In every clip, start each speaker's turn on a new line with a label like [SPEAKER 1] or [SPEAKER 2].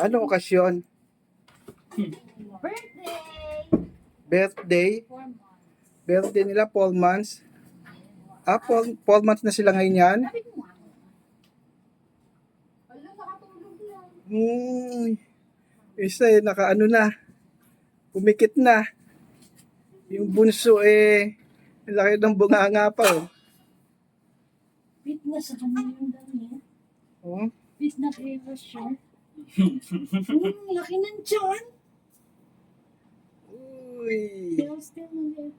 [SPEAKER 1] Anong okasyon?
[SPEAKER 2] Birthday!
[SPEAKER 1] Birthday?
[SPEAKER 2] 4 months.
[SPEAKER 1] Birthday nila, 4 months. 4 months na sila ngayon yan?
[SPEAKER 2] Sabi ko nga. Wala, nakatulog lang.
[SPEAKER 1] Isa nakaano na. Pumikit na. Yung bunso laki ng bunganga pa.
[SPEAKER 2] Fit na sa kanya yung dami.
[SPEAKER 1] Oh.
[SPEAKER 2] Fit na kayo siya. Laki ng tiyan.
[SPEAKER 1] Uy.
[SPEAKER 2] Still maliit.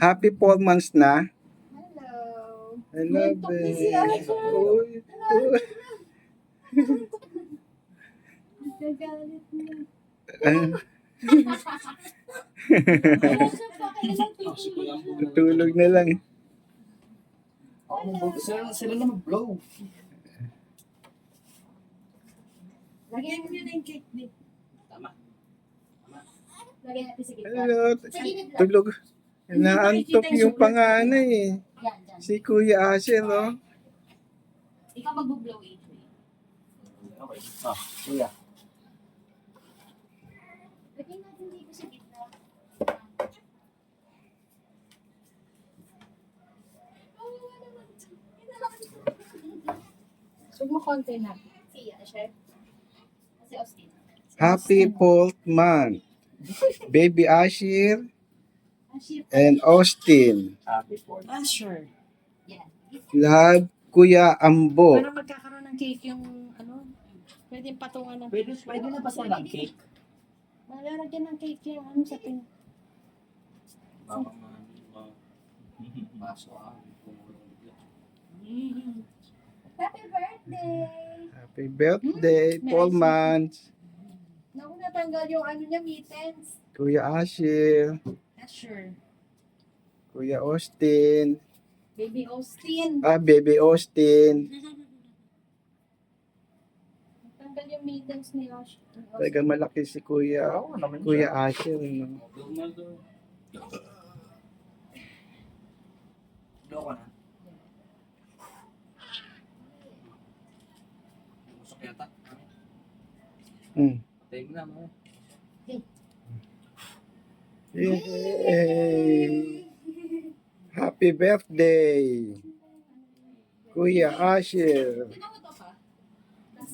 [SPEAKER 1] Happy 4 months na.
[SPEAKER 2] Hello.
[SPEAKER 1] Hello,
[SPEAKER 2] Muntok na si Asha.
[SPEAKER 1] Uy.
[SPEAKER 2] Gagalit na.
[SPEAKER 1] Tutulog na lang.
[SPEAKER 3] Sila na mag-blow.
[SPEAKER 2] Lagyan mo na yung cake dito.
[SPEAKER 3] Tama.
[SPEAKER 2] Lagyan natin sa gitna.
[SPEAKER 1] Hello.
[SPEAKER 2] Sa gilid lang.
[SPEAKER 1] Tulog. Naantok yung panganay
[SPEAKER 2] Yan, dyan.
[SPEAKER 1] Si Kuya Asher, oh.
[SPEAKER 2] Ikaw mag-blow it.
[SPEAKER 3] Okay. Kuya.
[SPEAKER 2] Lagyan natin dito sa gitna. Sug mo konti na. Siya, chef. Kasi Austin.
[SPEAKER 1] Happy 4th month. Baby Asher
[SPEAKER 2] Asher.
[SPEAKER 1] and Austin.
[SPEAKER 3] Happy 4th.
[SPEAKER 2] Sure. Yan.
[SPEAKER 1] Love, Kuya Ambo.
[SPEAKER 2] Para magkakaroon ng cake yung ano, pwedeng patungan ng
[SPEAKER 3] Pwede na ba sa ng cake?
[SPEAKER 2] Malalagyan ng cake yung ano sa pin.
[SPEAKER 3] Maso
[SPEAKER 2] Happy birthday!
[SPEAKER 1] Happy birthday, 4 months.
[SPEAKER 2] Naku, natanggal yung ano niya, mittens.
[SPEAKER 1] Kuya Asher,
[SPEAKER 2] Sure.
[SPEAKER 1] Kuya Austin.
[SPEAKER 2] Baby Austin.
[SPEAKER 1] Baby Austin.
[SPEAKER 2] Natanggal yung mittens ni Austin.
[SPEAKER 1] Talaga malaki si Kuya.
[SPEAKER 3] Oo naman
[SPEAKER 1] Kuya Asher, no?
[SPEAKER 3] Blow ko na. Musok yata. Patay mo na mo.
[SPEAKER 1] Yay! Happy birthday, Kuya Asher,
[SPEAKER 2] Tingnan mo to pa.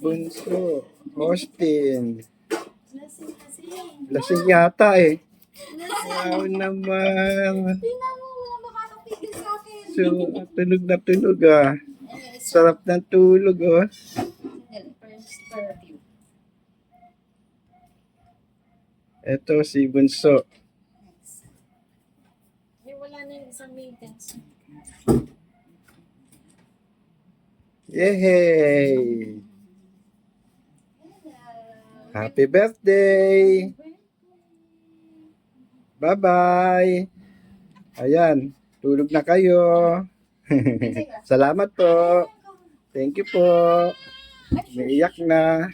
[SPEAKER 1] Bunso, Austin.
[SPEAKER 2] Lasing.
[SPEAKER 1] Lasing yata Wow naman.
[SPEAKER 2] Tingnan mo, wala makakapigil sa akin.
[SPEAKER 1] So, tulog na tulog Sarap ng tulog
[SPEAKER 2] First review.
[SPEAKER 1] Ito si Bunso.
[SPEAKER 2] Wala na yung isang mittens.
[SPEAKER 1] Yay! Happy birthday! Bye-bye! Ayan, tulog na kayo. Salamat po. Thank you po. Naiyak na.